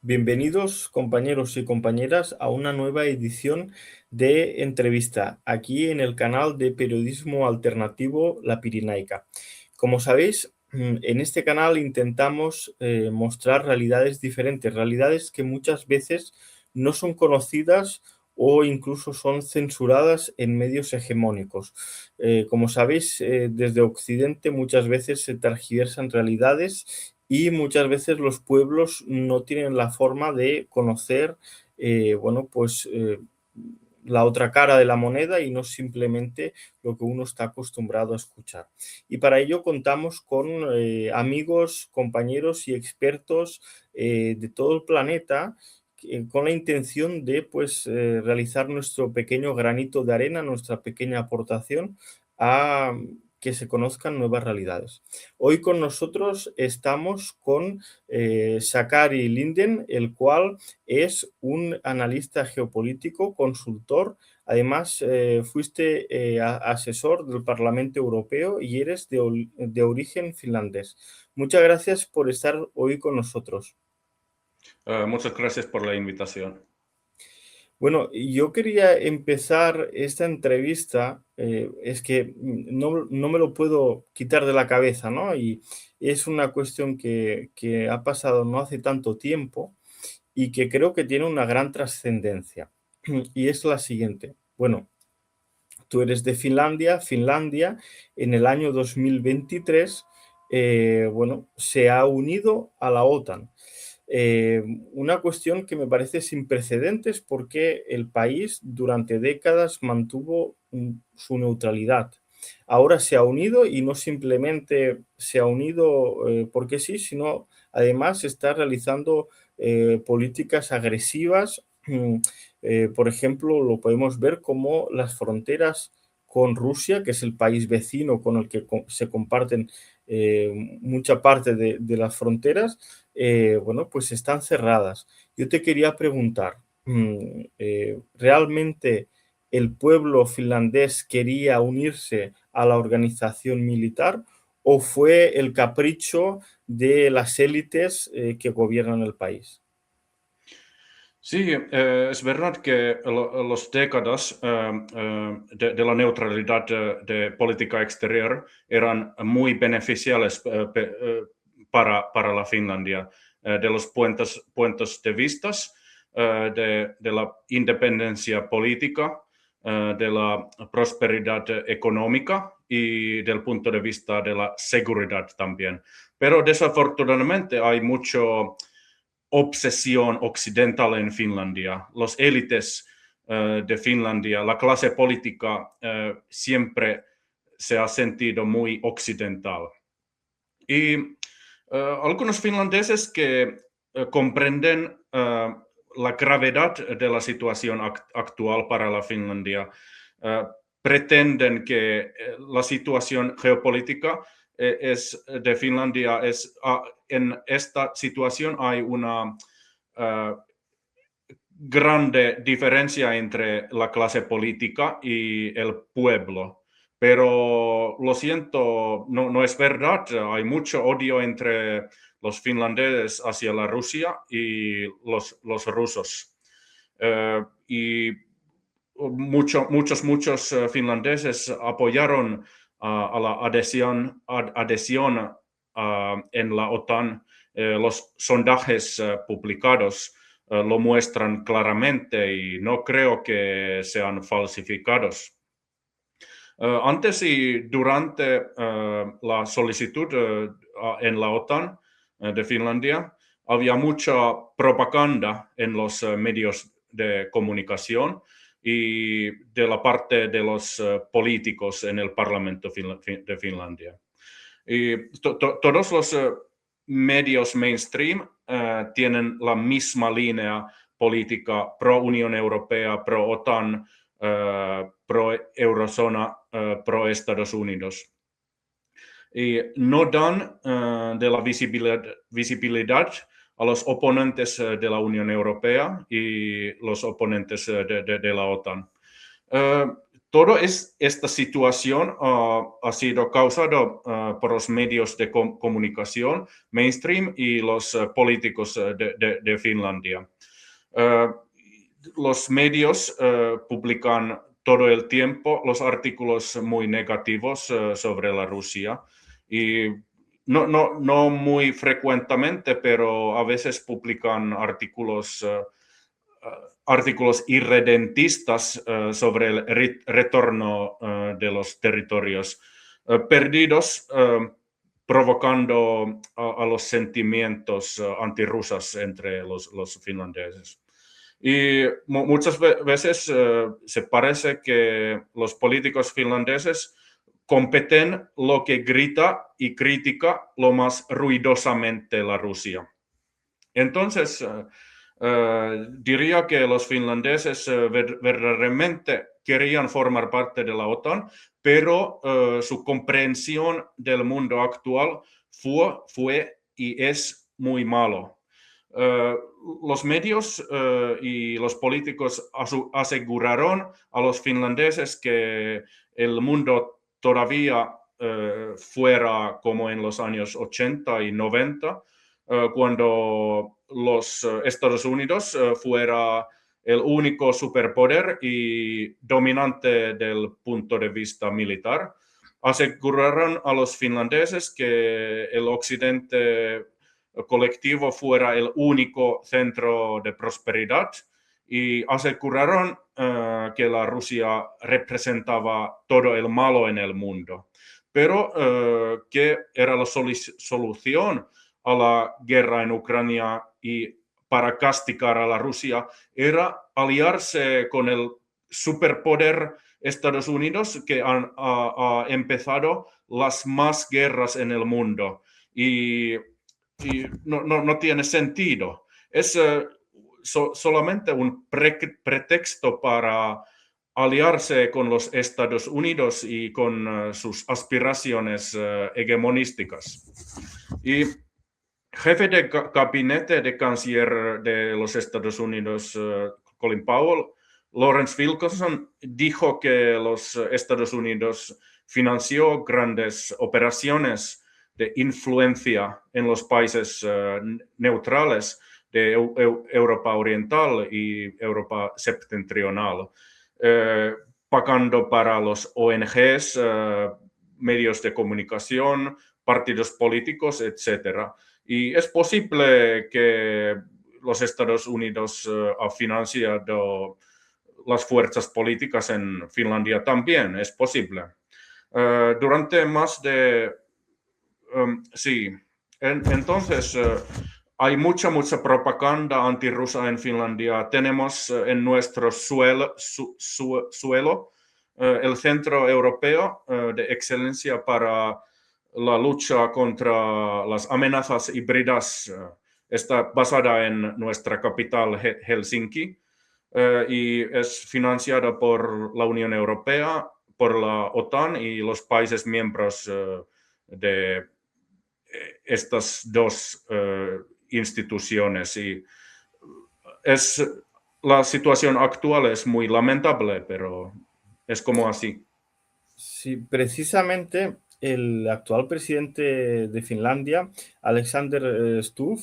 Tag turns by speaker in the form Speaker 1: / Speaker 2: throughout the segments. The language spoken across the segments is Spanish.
Speaker 1: Bienvenidos, compañeros y compañeras, a una nueva edición de entrevista aquí en el canal de periodismo alternativo La Pirinaica. Como sabéis, en este canal intentamos mostrar realidades diferentes, realidades que muchas veces no son conocidas o incluso son censuradas en medios hegemónicos. Como sabéis, desde Occidente muchas veces se tergiversan realidades y muchas veces los pueblos no tienen la forma de conocer, bueno, pues la otra cara de la moneda y no simplemente lo que uno está acostumbrado a escuchar. Y para ello contamos con amigos, compañeros y expertos de todo el planeta con la intención de pues realizar nuestro pequeño granito de arena, nuestra pequeña aportación a que se conozcan nuevas realidades. Hoy con nosotros estamos con Sakari Linden, el cual es un analista geopolítico, consultor. Además, fuiste asesor del Parlamento Europeo y eres de origen finlandés. Muchas gracias por estar hoy con nosotros.
Speaker 2: Muchas gracias por la invitación.
Speaker 1: Bueno, yo quería empezar esta entrevista, es que no me lo puedo quitar de la cabeza, ¿no? Y es una cuestión que ha pasado no hace tanto tiempo y que creo que tiene una gran trascendencia. Y es la siguiente. Bueno, tú eres de Finlandia. Finlandia en el año 2023, bueno, se ha unido a la OTAN. Eh, una cuestión que me parece sin precedentes porque el país durante décadas mantuvo su neutralidad. Ahora se ha unido y no simplemente se ha unido porque sí, sino además está realizando políticas agresivas. Por ejemplo, lo podemos ver como las fronteras con Rusia, que es el país vecino con el que se comparten mucha parte de las fronteras, bueno, pues están cerradas. Yo te quería preguntar, ¿realmente el pueblo finlandés quería unirse a la organización militar o fue el capricho de las élites que gobiernan el país?
Speaker 2: Sí, es verdad que los décadas de la neutralidad de política exterior eran muy beneficiales para la Finlandia. De los puntos de vista de la independencia política, de la prosperidad económica y del punto de vista de la seguridad también. Pero desafortunadamente hay mucho obsesión occidental en Finlandia. Los élites de Finlandia, la clase política siempre se ha sentido muy occidental. Y algunos finlandeses que comprenden la gravedad de la situación actual para la Finlandia eh, pretenden que la situación geopolítica de Finlandia en esta situación hay una uh, grande diferencia entre la clase política y el pueblo. Pero lo siento, no es verdad. Hay mucho odio entre los finlandeses hacia la Rusia y los rusos. Y muchos finlandeses apoyaron a la adhesión en la OTAN. Los sondajes publicados lo muestran claramente y no creo que sean falsificados. Antes y durante la solicitud en la OTAN de Finlandia, había mucha propaganda en los medios de comunicación y de la parte de los políticos en el Parlamento de Finlandia. Y todos los medios mainstream tienen la misma línea política pro Unión Europea, pro OTAN, pro Eurozona, pro Estados Unidos. Y no dan de la visibilidad a los oponentes de la Unión Europea y los oponentes de la OTAN. toda esta situación ha sido causada por los medios de comunicación mainstream y los políticos de Finlandia. Los medios publican todo el tiempo los artículos muy negativos sobre la Rusia y no muy frecuentemente, pero a veces publican artículos irredentistas sobre el retorno de los territorios perdidos, provocando a los sentimientos antirrusas entre los finlandeses. Y muchas veces se parece que los políticos finlandeses competen lo que grita y critica lo más ruidosamente la Rusia. Entonces, diría que los finlandeses verdaderamente querían formar parte de la OTAN, pero su comprensión del mundo actual fue y es muy malo. Los medios y los políticos aseguraron a los finlandeses que el mundo todavía fuera como en los años 80 y 90, cuando los Estados Unidos fuera el único superpoder y dominante del punto de vista militar. Aseguraron a los finlandeses que el occidente colectivo fuera el único centro de prosperidad y aseguraron que la Rusia representaba todo el malo en el mundo. Pero, ¿qué era la solución a la guerra en Ucrania y para castigar a la Rusia? Era aliarse con el superpoder Estados Unidos, que ha empezado las más guerras en el mundo. Y no tiene sentido. Es solamente un pretexto para aliarse con los Estados Unidos y con sus aspiraciones hegemonísticas. Y jefe de gabinete de canciller de los Estados Unidos, Colin Powell, Lawrence Wilkerson, dijo que los Estados Unidos financió grandes operaciones de influencia en los países neutrales de Europa Oriental y Europa Septentrional, pagando para los ONGs, medios de comunicación, partidos políticos, etc. Y es posible que los Estados Unidos ha financiado las fuerzas políticas en Finlandia también, es posible. Durante más de... sí, entonces hay mucha propaganda antirrusa en Finlandia. Tenemos en nuestro suelo el Centro Europeo de Excelencia para la lucha contra las amenazas híbridas. Está basada en nuestra capital, Helsinki, y es financiada por la Unión Europea, por la OTAN y los países miembros de estas dos instituciones. Y la situación actual es muy lamentable, pero es como así.
Speaker 1: Sí, precisamente el actual presidente de Finlandia, Alexander Stubb,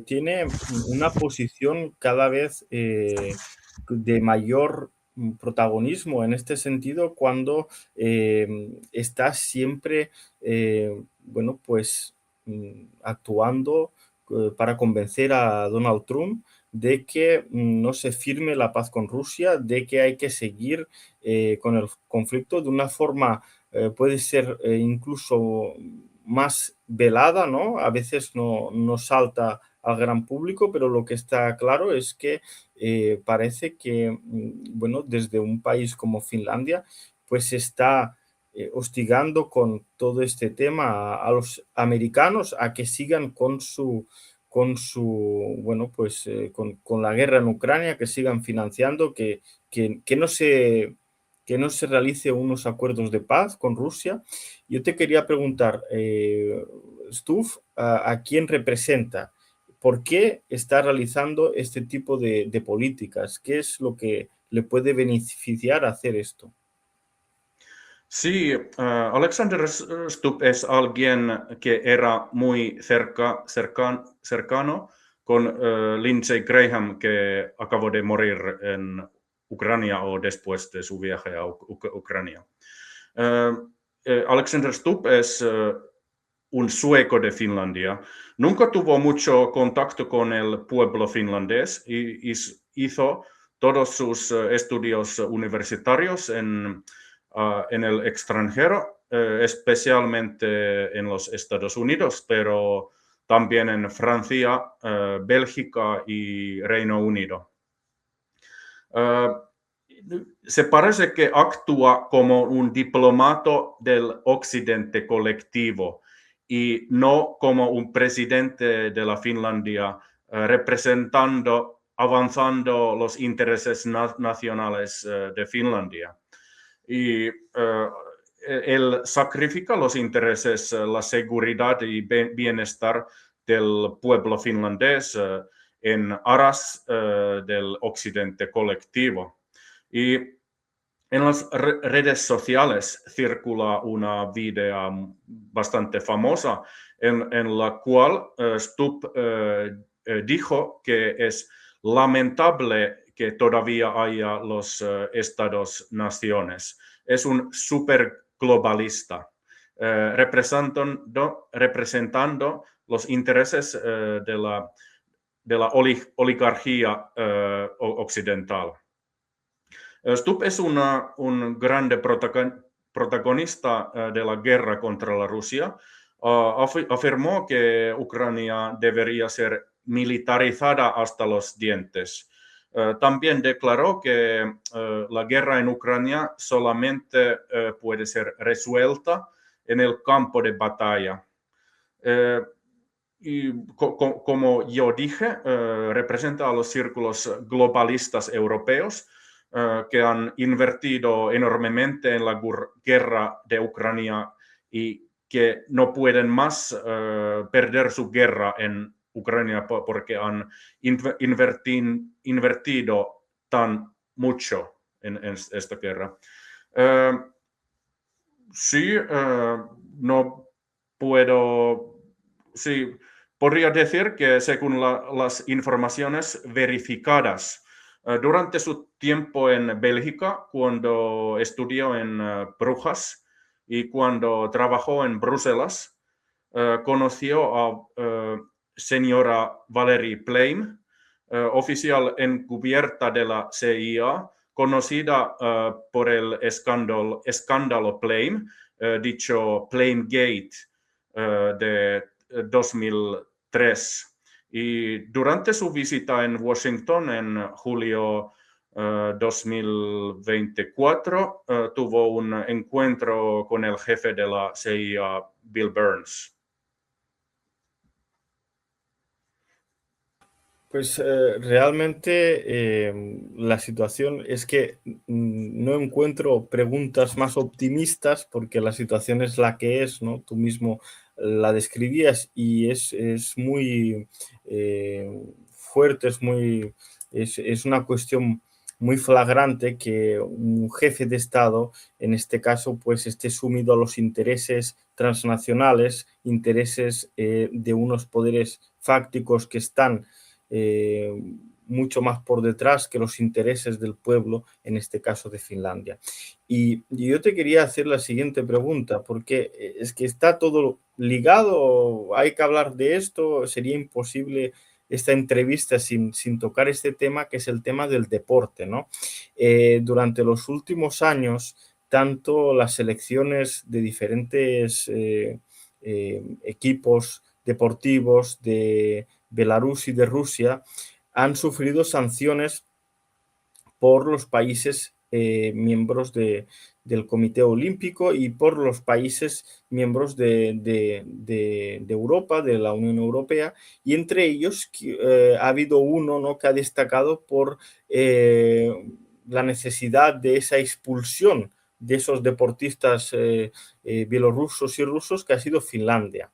Speaker 1: tiene una posición cada vez de mayor protagonismo en este sentido cuando está siempre, bueno, pues actuando para convencer a Donald Trump de que no se firme la paz con Rusia, de que hay que seguir con el conflicto de una forma, puede ser incluso más velada, ¿no? A veces no salta al gran público, pero lo que está claro es que parece que, bueno, desde un país como Finlandia, pues se está hostigando con todo este tema a los americanos a que sigan bueno, pues con la guerra en Ucrania, que sigan financiando, que no se realice unos acuerdos de paz con Rusia. Yo te quería preguntar, Stubb, ¿a quién representa? ¿Por qué está realizando este tipo de políticas? ¿Qué es lo que le puede beneficiar hacer esto?
Speaker 2: Sí, Alexander Stubb es alguien que era muy cercano con Lindsey Graham, que acabó de morir en Ucrania o después de su viaje a Ucrania. Alexander Stubb es un sueco de Finlandia. Nunca tuvo mucho contacto con el pueblo finlandés y hizo todos sus estudios universitarios en el extranjero, especialmente en los Estados Unidos, pero también en Francia, Bélgica y Reino Unido. Se parece que actúa como un diplomato del occidente colectivo y no como un presidente de la Finlandia avanzando los intereses nacionales de Finlandia. Y él sacrifica los intereses, la seguridad y bienestar del pueblo finlandés en aras del occidente colectivo. Y en las redes sociales circula una video bastante famosa en la cual Stubb dijo que es lamentable que todavía haya los estados-naciones. Es un super globalista, representando los intereses de la oligarquía occidental. Stubb es un grande protagonista de la guerra contra la Rusia. Afirmó que Ucrania debería ser militarizada hasta los dientes. También declaró que la guerra en Ucrania solamente puede ser resuelta en el campo de batalla. Y como yo dije, representa a los círculos globalistas europeos que han invertido enormemente en la guerra de Ucrania y que no pueden más perder su guerra en Ucrania porque han invertido tan mucho en esta guerra. Sí, no puedo, sí, podría decir que según las informaciones verificadas, durante su tiempo en Bélgica, cuando estudió en Brujas y cuando trabajó en Bruselas, conoció a señora Valerie Plame, oficial encubierta de la CIA, conocida por el escándalo Plame, dicho Plamegate de 2003. Y durante su visita en Washington en julio 2024, tuvo un encuentro con el jefe de la CIA, Bill Burns.
Speaker 1: Pues realmente la situación es que no encuentro preguntas más optimistas porque la situación es la que es, ¿no? Tú mismo la describías y es muy fuerte, es una cuestión muy flagrante que un jefe de Estado, en este caso, pues esté sumido a los intereses transnacionales, intereses de unos poderes fácticos que están mucho más por detrás que los intereses del pueblo, en este caso de Finlandia. Y yo te quería hacer la siguiente pregunta, porque es que está todo ligado, hay que hablar de esto, sería imposible esta entrevista sin tocar este tema, que es el tema del deporte, ¿no? Durante los últimos años, tanto las selecciones de diferentes equipos deportivos de Belarus y de Rusia han sufrido sanciones por los países miembros del Comité Olímpico y por los países miembros de Europa, de la Unión Europea, y entre ellos ha habido uno, ¿no?, que ha destacado por la necesidad de esa expulsión de esos deportistas bielorrusos y rusos, que ha sido Finlandia.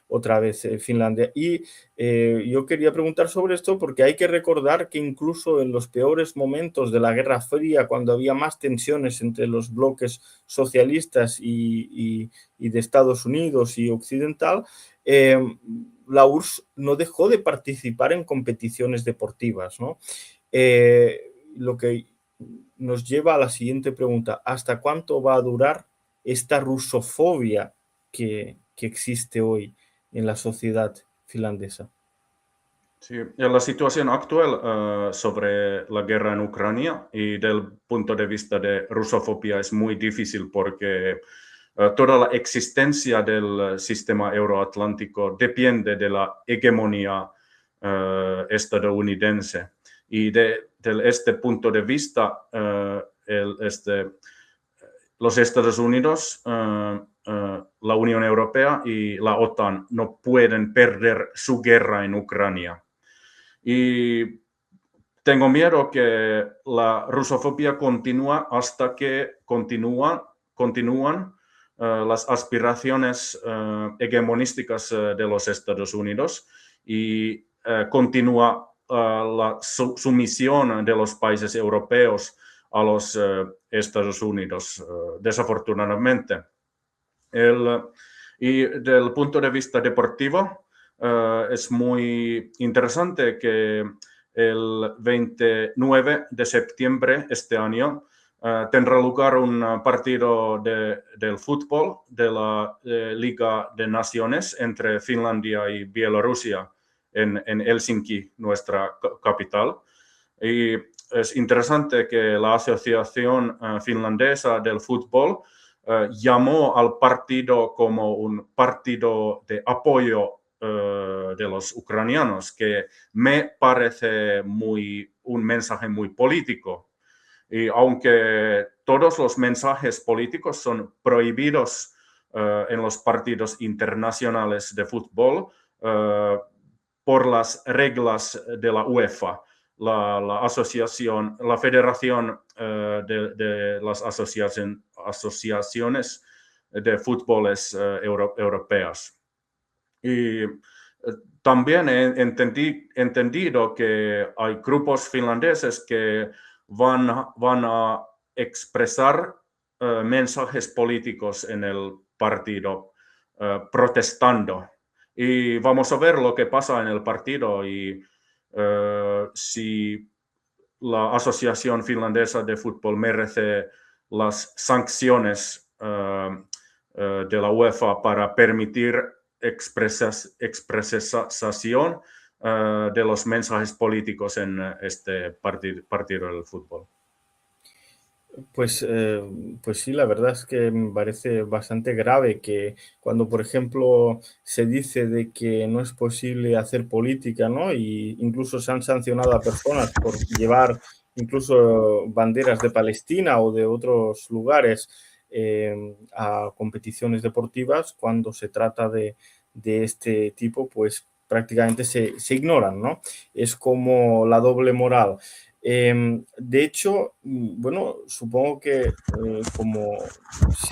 Speaker 1: otra vez Finlandia. Y yo quería preguntar sobre esto porque hay que recordar que incluso en los peores momentos de la Guerra Fría, cuando había más tensiones entre los bloques socialistas y de Estados Unidos y occidental, la URSS no dejó de participar en competiciones deportivas, ¿no? Lo que nos lleva a la siguiente pregunta: ¿hasta cuánto va a durar esta rusofobia que existe hoy en la sociedad finlandesa?
Speaker 2: Sí, en la situación actual sobre la guerra en Ucrania y del punto de vista de rusofobia es muy difícil porque toda la existencia del sistema euroatlántico depende de la hegemonía estadounidense. Y de este punto de vista, los Estados Unidos, la Unión Europea y la OTAN no pueden perder su guerra en Ucrania. Y tengo miedo que la rusofobia continúa hasta que continúan las aspiraciones hegemonísticas de los Estados Unidos y continúa la sumisión de los países europeos a los Estados Unidos, desafortunadamente. Y del punto de vista deportivo, es muy interesante que el 29 de septiembre este año tendrá lugar un partido del fútbol de la Liga de Naciones entre Finlandia y Bielorrusia en Helsinki, nuestra capital. Y es interesante que la Asociación Finlandesa del Fútbol llamó al partido como un partido de apoyo de los ucranianos, que me parece un mensaje muy político. Y aunque todos los mensajes políticos son prohibidos en los partidos internacionales de fútbol por las reglas de la UEFA, la asociación, la Federación de las asociaciones de fútboles europeas. Y también he entendido que hay grupos finlandeses que van a expresar mensajes políticos en el partido protestando. Y vamos a ver lo que pasa en el partido y si la Asociación Finlandesa de Fútbol merece las sanciones de la UEFA para permitir expresación de los mensajes políticos en este partido del fútbol.
Speaker 1: Pues, pues sí, la verdad es que me parece bastante grave que cuando, por ejemplo, se dice de que no es posible hacer política, ¿no? Y incluso se han sancionado a personas por llevar incluso banderas de Palestina o de otros lugares a competiciones deportivas, cuando se trata de este tipo, pues prácticamente se ignoran, ¿no? Es como la doble moral. De hecho, bueno, supongo que como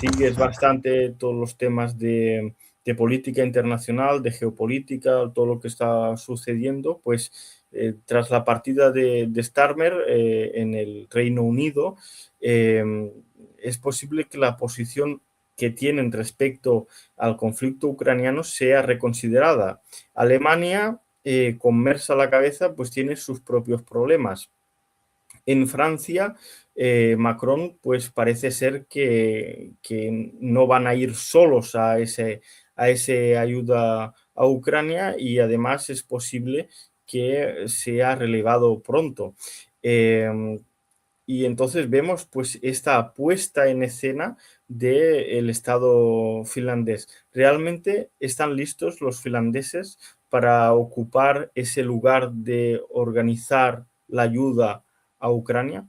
Speaker 1: sigues bastante todos los temas de política internacional, de geopolítica, todo lo que está sucediendo, pues tras la partida de Starmer en el Reino Unido, es posible que la posición que tienen respecto al conflicto ucraniano sea reconsiderada. Alemania, con Merz a la cabeza, pues tiene sus propios problemas. En Francia, Macron, pues parece ser que no van a ir solos a ese ayuda a Ucrania, y además es posible que sea relevado pronto. Y entonces vemos pues esta puesta en escena del Estado finlandés. ¿Realmente están listos los finlandeses para ocupar ese lugar de organizar la ayuda a Ucrania?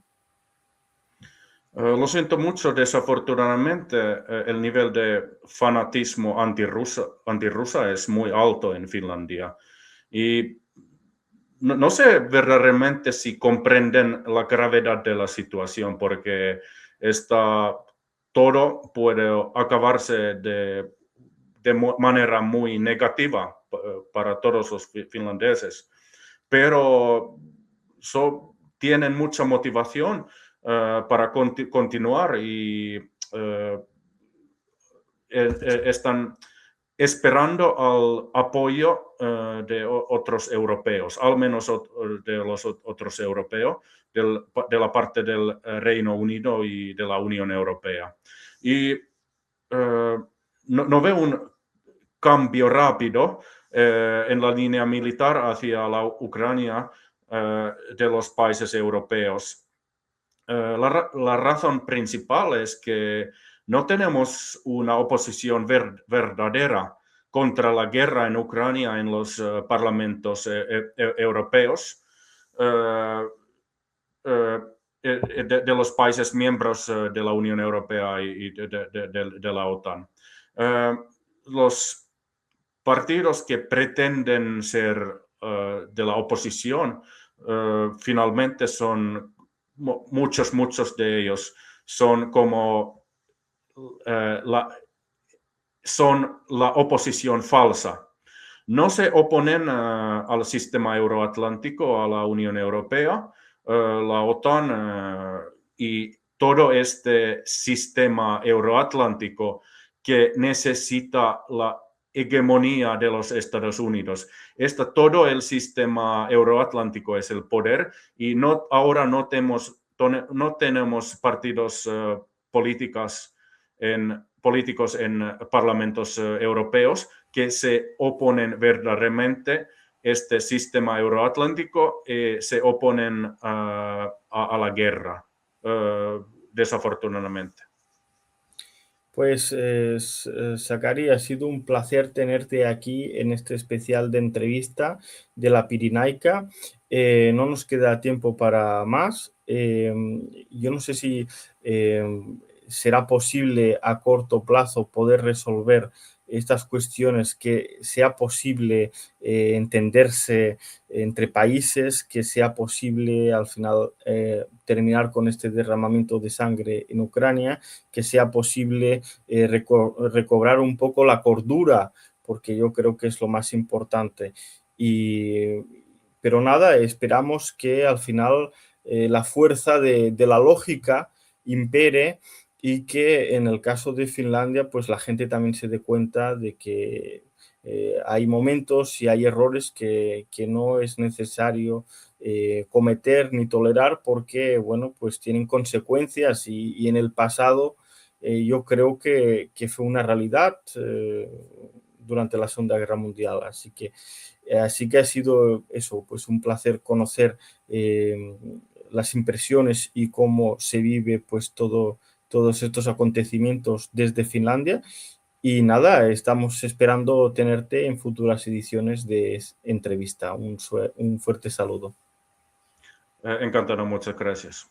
Speaker 2: Lo siento mucho, desafortunadamente el nivel de fanatismo antirrusa es muy alto en Finlandia. Y no sé verdaderamente si comprenden la gravedad de la situación, porque todo puede acabarse de de manera muy negativa para todos los finlandeses. Pero tienen mucha motivación para continuar y están esperando al apoyo de otros europeos, al menos de los otros europeos, de la parte del Reino Unido y de la Unión Europea. Y no veo un cambio rápido en la línea militar hacia la Ucrania de los países europeos. La razón principal es que no tenemos una oposición verdadera contra la guerra en Ucrania en los parlamentos europeos de los países miembros de la Unión Europea y de la OTAN. Los partidos que pretenden ser de la oposición finalmente son muchos de ellos son como son la oposición falsa. No se oponen al sistema euroatlántico, a la Unión Europea, la OTAN y todo este sistema euroatlántico que necesita la hegemonía de los Estados Unidos. Todo el sistema euroatlántico es el poder y ahora no tenemos partidos políticos en parlamentos europeos que se oponen verdaderamente este sistema euroatlántico y se oponen a la guerra, desafortunadamente.
Speaker 1: Pues, Sakari, ha sido un placer tenerte aquí en este especial de entrevista de la Pirinaica. No nos queda tiempo para más. Yo no sé si será posible a corto plazo poder resolver estas cuestiones, que sea posible entenderse entre países, que sea posible al final terminar con este derramamiento de sangre en Ucrania, que sea posible recobrar un poco la cordura, porque yo creo que es lo más importante. Pero nada, esperamos que al final la fuerza de la lógica impere y que en el caso de Finlandia, pues la gente también se dé cuenta de que hay momentos y hay errores que no es necesario cometer ni tolerar, porque, bueno, pues tienen consecuencias y en el pasado yo creo que fue una realidad durante la Segunda Guerra Mundial. Así que ha sido eso, pues un placer conocer las impresiones y cómo se vive pues todos estos acontecimientos desde Finlandia. Y nada, estamos esperando tenerte en futuras ediciones de entrevista. Un fuerte saludo.
Speaker 2: Encantado, muchas gracias.